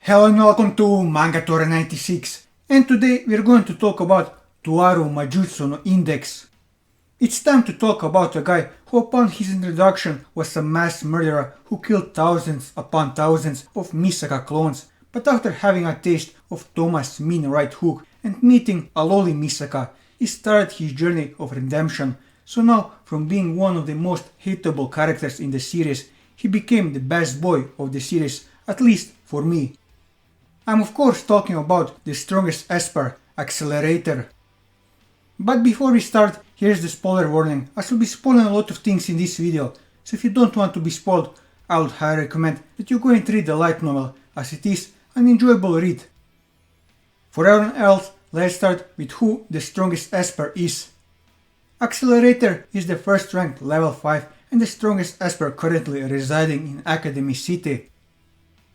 Hello and welcome to Manga Tora 96, and today we're going to talk about Toaru Majutsu no Indeks. It's time to talk about a guy who upon his introduction was a mass murderer who killed thousands upon thousands of Misaka clones, but after having a taste of Toma's mean right hook and meeting a lowly Misaka, he started his journey of redemption. So now, from being one of the most hateable characters in the series, he became the best boy of the series, at least for me. I'm of course talking about the strongest Esper, Accelerator. But before we start, here's the spoiler warning, as we'll be spoiling a lot of things in this video, so if you don't want to be spoiled, I would highly recommend that you go and read the light novel, as it is an enjoyable read. For everyone else, let's start with who the strongest Esper is. Accelerator is the first ranked level 5 and the strongest Esper currently residing in Academy City.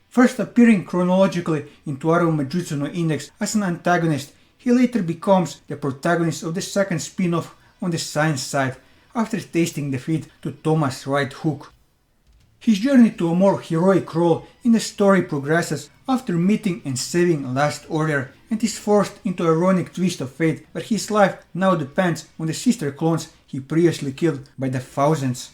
First appearing chronologically in Toaru Majutsu no Indeks as an antagonist, he later becomes the protagonist of the second spin-off on the science side, after tasting defeat to Toma's right hook. His journey to a more heroic role in the story progresses after meeting and saving Last Order, and is forced into a ironic twist of fate where his life now depends on the sister clones he previously killed by the thousands.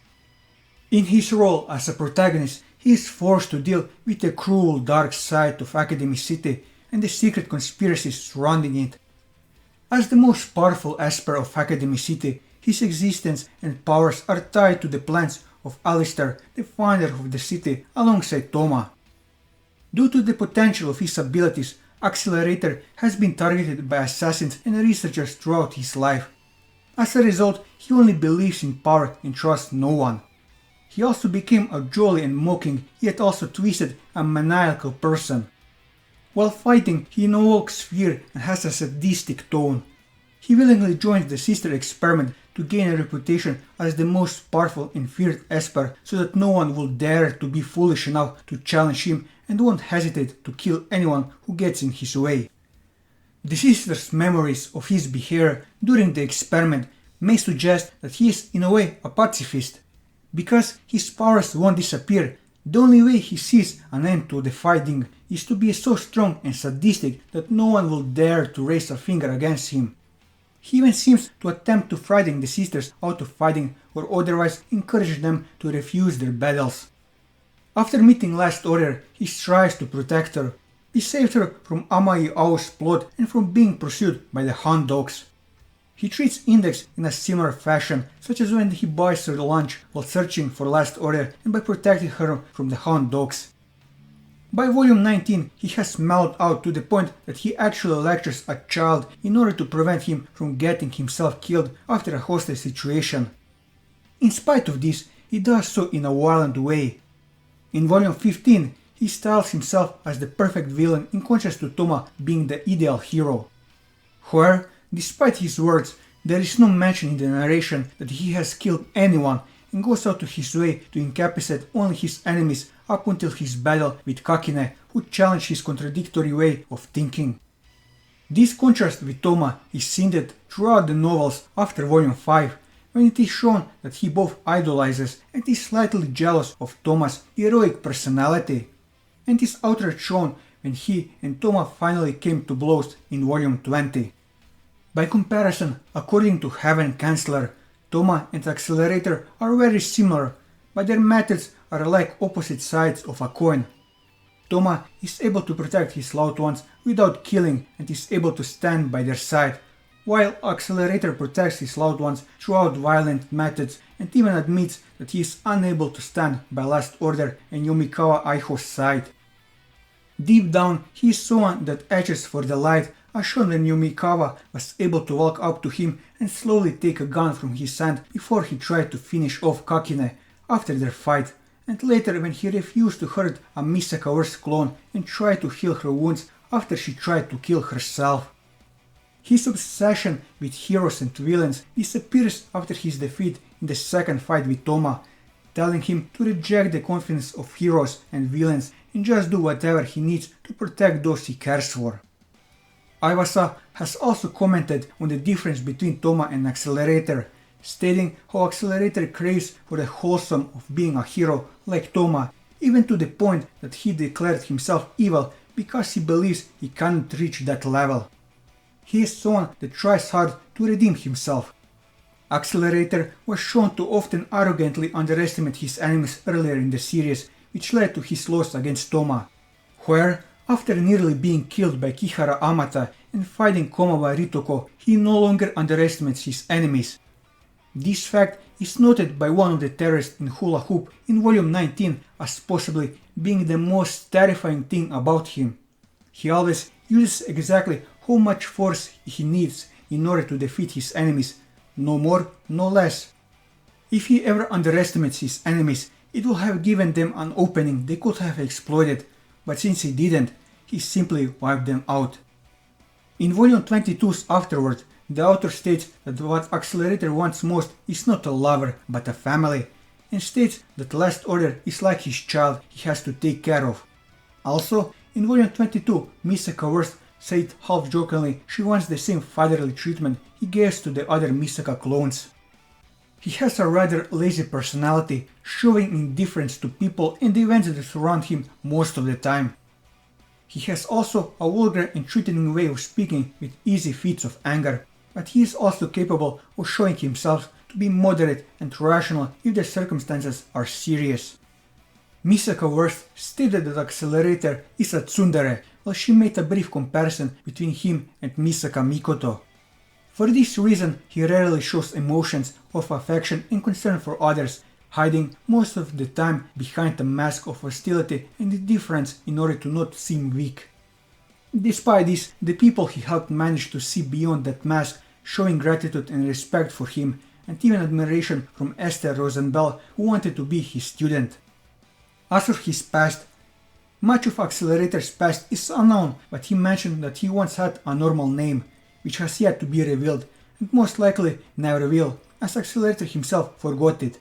In his role as a protagonist, he is forced to deal with the cruel dark side of Academy City and the secret conspiracies surrounding it. As the most powerful Esper of Academy City, his existence and powers are tied to the plans of Alistair, the founder of the city, alongside Toma. Due to the potential of his abilities, Accelerator has been targeted by assassins and researchers throughout his life. As a result, he only believes in power and trusts no one. He also became a jolly and mocking, yet also twisted and maniacal person. While fighting, he invokes fear and has a sadistic tone. He willingly joins the sister experiment to gain a reputation as the most powerful and feared Esper, so that no one will dare to be foolish enough to challenge him and won't hesitate to kill anyone who gets in his way. The sister's memories of his behavior during the experiment may suggest that he is in a way a pacifist. Because his powers won't disappear, the only way he sees an end to the fighting is to be so strong and sadistic that no one will dare to raise a finger against him. He even seems to attempt to frighten the sisters out of fighting or otherwise encourage them to refuse their battles. After meeting Last Order, he strives to protect her. He saved her from Amai Ao's plot and from being pursued by the Hound Dogs. He treats Indeks in a similar fashion, such as when he buys her lunch while searching for Last Order and by protecting her from the Hound Dogs. By volume 19, he has mellowed out to the point that he actually lectures a child in order to prevent him from getting himself killed after a hostage situation. In spite of this, he does so in a violent way. In volume 15, he styles himself as the perfect villain in contrast to Toma being the ideal hero. However, despite his words, there is no mention in the narration that he has killed anyone and goes out of his way to incapacitate only his enemies up until his battle with Kakine, who challenged his contradictory way of thinking. This contrast with Toma is seen throughout the novels after volume 5, when it is shown that he both idolizes and is slightly jealous of Toma's heroic personality, and is outright shown when he and Toma finally came to blows in volume 20. By comparison, according to Heaven Chancellor, Toma and Accelerator are very similar, but their methods are like opposite sides of a coin. Toma is able to protect his loved ones without killing and is able to stand by their side, while Accelerator protects his loved ones throughout violent methods and even admits that he is unable to stand by Last Order and Yomikawa Aiho's side. Deep down, he is someone that etches for the light, as shown when Yomikawa was able to walk up to him and slowly take a gun from his hand before he tried to finish off Kakine after their fight, and later when he refused to hurt a Misaka-verse clone and tried to heal her wounds after she tried to kill herself. His obsession with heroes and villains disappears after his defeat in the second fight with Toma, telling him to reject the confidence of heroes and villains and just do whatever he needs to protect those he cares for. Iwasa has also commented on the difference between Toma and Accelerator, stating how Accelerator craves for the wholesome of being a hero like Toma, even to the point that he declared himself evil because he believes he can't reach that level. He is someone that tries hard to redeem himself. Accelerator was shown to often arrogantly underestimate his enemies earlier in the series, which led to his loss against Toma, where, after nearly being killed by Kihara Amata and fighting Komawa Ritoko, he no longer underestimates his enemies. This fact is noted by one of the terrorists in Hula Hoop in volume 19 as possibly being the most terrifying thing about him. He always uses exactly how much force he needs in order to defeat his enemies, no more, no less. If he ever underestimates his enemies, it will have given them an opening they could have exploited, but since he didn't, he simply wiped them out. In volume 22's afterward, the author states that what Accelerator wants most is not a lover, but a family, and states that Last Order is like his child he has to take care of. Also, in volume 22, Misaka Worth said half-jokingly she wants the same fatherly treatment he gives to the other Misaka clones. He has a rather lazy personality, showing indifference to people and the events that surround him most of the time. He has also a vulgar and threatening way of speaking with easy fits of anger, but he is also capable of showing himself to be moderate and rational if the circumstances are serious. Misaka Worth stated that Accelerator is a tsundere, while she made a brief comparison between him and Misaka Mikoto. For this reason, he rarely shows emotions of affection and concern for others, hiding most of the time behind a mask of hostility and indifference in order to not seem weak. Despite this, the people he helped managed to see beyond that mask, showing gratitude and respect for him, and even admiration from Esther Rosenbell, who wanted to be his student. As for his past, much of Accelerator's past is unknown, but he mentioned that he once had a normal name, which has yet to be revealed, and most likely never will, as Accelerator himself forgot it.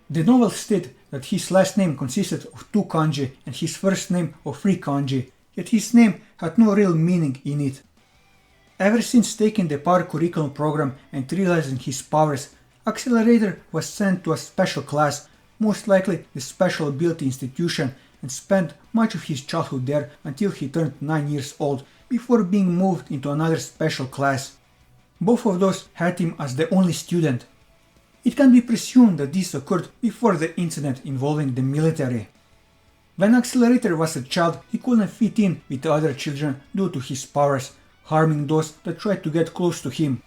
The novel stated that his last name consisted of 2 kanji and his first name of 3 kanji, yet his name had no real meaning in it. Ever since taking the power curriculum program and realizing his powers, Accelerator was sent to a special class, most likely the Special Ability Institution, and spent much of his childhood there until he turned 9 years old, before being moved into another special class. Both of those had him as the only student. It can be presumed that this occurred before the incident involving the military. When Accelerator was a child, he couldn't fit in with the other children due to his powers, harming those that tried to get close to him.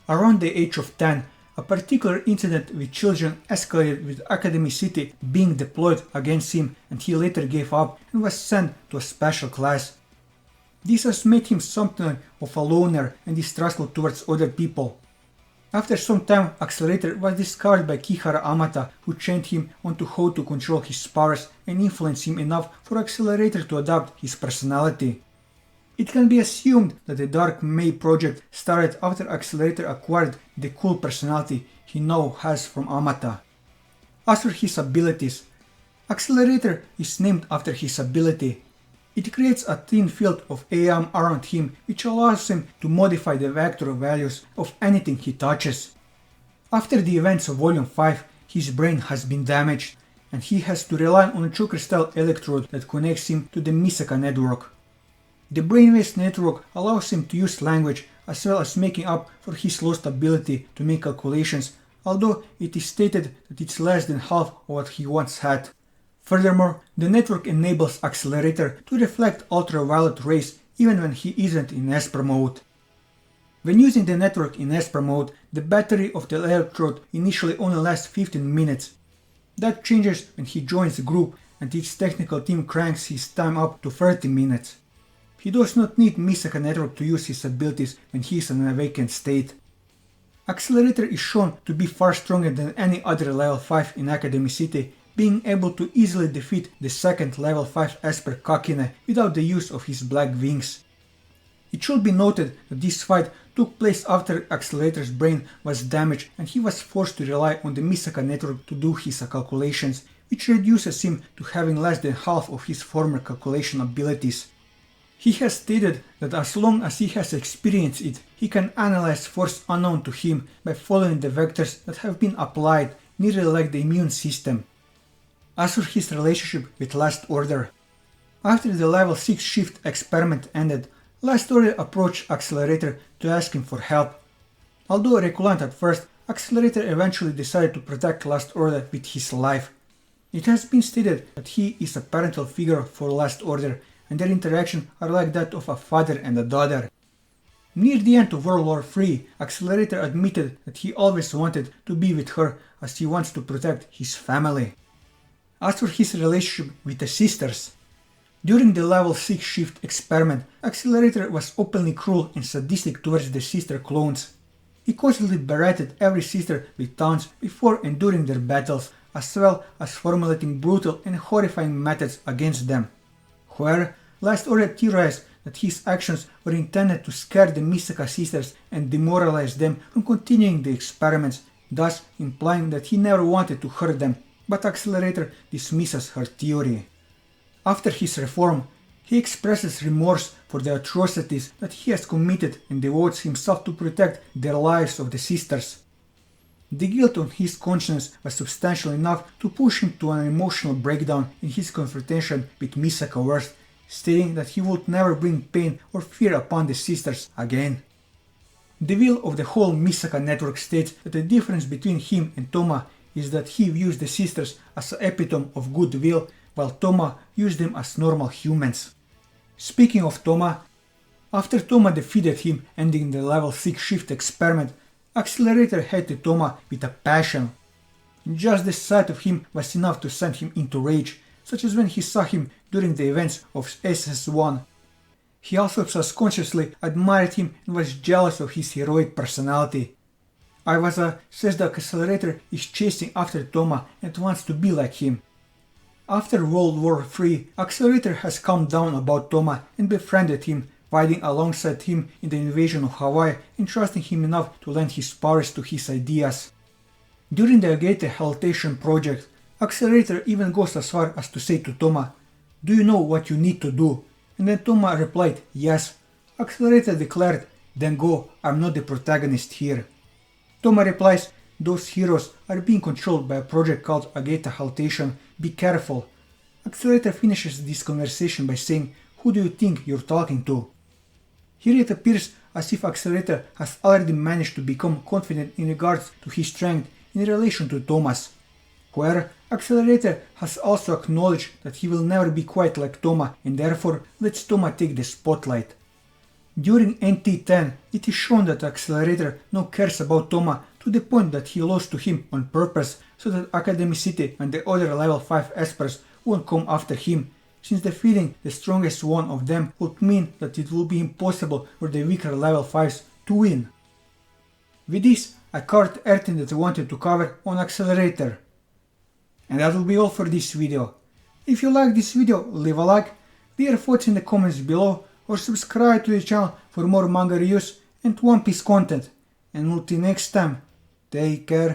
Around the age of 10, a particular incident with children escalated with Academy City being deployed against him, and he later gave up and was sent to a special class. This has made him something of a loner and distrustful towards other people. After some time, Accelerator was discovered by Kihara Amata, who trained him onto how to control his powers and influence him enough for Accelerator to adopt his personality. It can be assumed that the Dark May project started after Accelerator acquired the cool personality he now has from Amata. As for his abilities, Accelerator is named after his ability. It creates a thin field of AM around him, which allows him to modify the vector values of anything he touches. After the events of Volume 5, his brain has been damaged, and he has to rely on a choker-style electrode that connects him to the Misaka network. The brainwaves network allows him to use language as well as making up for his lost ability to make calculations, although it is stated that it's less than half of what he once had. Furthermore, the network enables Accelerator to reflect ultraviolet rays even when he isn't in Esper mode. When using the network in Esper mode, the battery of the electrode initially only lasts 15 minutes. That changes when he joins the group and its technical team cranks his time up to 30 minutes. He does not need Misaka network to use his abilities when he is in an awakened state. Accelerator is shown to be far stronger than any other level 5 in Academy City, being able to easily defeat the second level 5 Esper Kakine without the use of his black wings. It should be noted that this fight took place after Accelerator's brain was damaged and he was forced to rely on the Misaka network to do his calculations, which reduces him to having less than half of his former calculation abilities. He has stated that as long as he has experienced it, he can analyze force unknown to him by following the vectors that have been applied, nearly like the immune system. As for his relationship with Last Order, After the level 6 shift experiment ended, Last Order approached Accelerator to ask him for help. Although reluctant at first, Accelerator eventually decided to protect Last Order with his life. It has been stated that he is a parental figure for Last Order, and their interactions are like that of a father and a daughter. Near the end of World War III, Accelerator admitted that he always wanted to be with her as he wants to protect his family. As for his relationship with the sisters, during the level 6 shift experiment, Accelerator was openly cruel and sadistic towards the sister clones. He constantly berated every sister with taunts before and during their battles, as well as formulating brutal and horrifying methods against them. However, Last Order theorized that his actions were intended to scare the Misaka sisters and demoralize them from continuing the experiments, thus implying that he never wanted to hurt them, but Accelerator dismisses her theory. After his reform, he expresses remorse for the atrocities that he has committed and devotes himself to protect the lives of the sisters. The guilt on his conscience was substantial enough to push him to an emotional breakdown in his confrontation with Misaka Worst, stating that he would never bring pain or fear upon the sisters again. The will of the whole Misaka network states that the difference between him and Toma is that he views the sisters as an epitome of goodwill, while Toma views them as normal humans. Speaking of Toma, after Toma defeated him ending the level 6 shift experiment, Accelerator hated Toma with a passion. Just the sight of him was enough to send him into rage, such as when he saw him during the events of SS1. He also subconsciously admired him and was jealous of his heroic personality. Iwasa says that Accelerator is chasing after Toma and wants to be like him. After World War III, Accelerator has calmed down about Toma and befriended him, fighting alongside him in the invasion of Hawaii and trusting him enough to lend his powers to his ideas. During the Agate Haltation project, Accelerator even goes as far as to say to Toma, "Do you know what you need to do?" And then Toma replied, "Yes." Accelerator declared, "Then go, I'm not the protagonist here." Toma replies, "Those heroes are being controlled by a project called Agate Haltation, be careful." Accelerator finishes this conversation by saying, "Who do you think you're talking to?" Here it appears as if Accelerator has already managed to become confident in regards to his strength in relation to Toma's. However, Accelerator has also acknowledged that he will never be quite like Toma and therefore lets Toma take the spotlight. During NT10, it is shown that Accelerator now cares about Toma to the point that he lost to him on purpose so that Academy City and the other level 5 Espers won't come after him, since defeating the strongest one of them would mean that it will be impossible for the weaker level 5s to win. With this, I covered everything that I wanted to cover on Accelerator. And that will be all for this video. If you like this video, leave a like, leave your thoughts in the comments below, or subscribe to the channel for more manga reviews and One Piece content. And until next time, take care.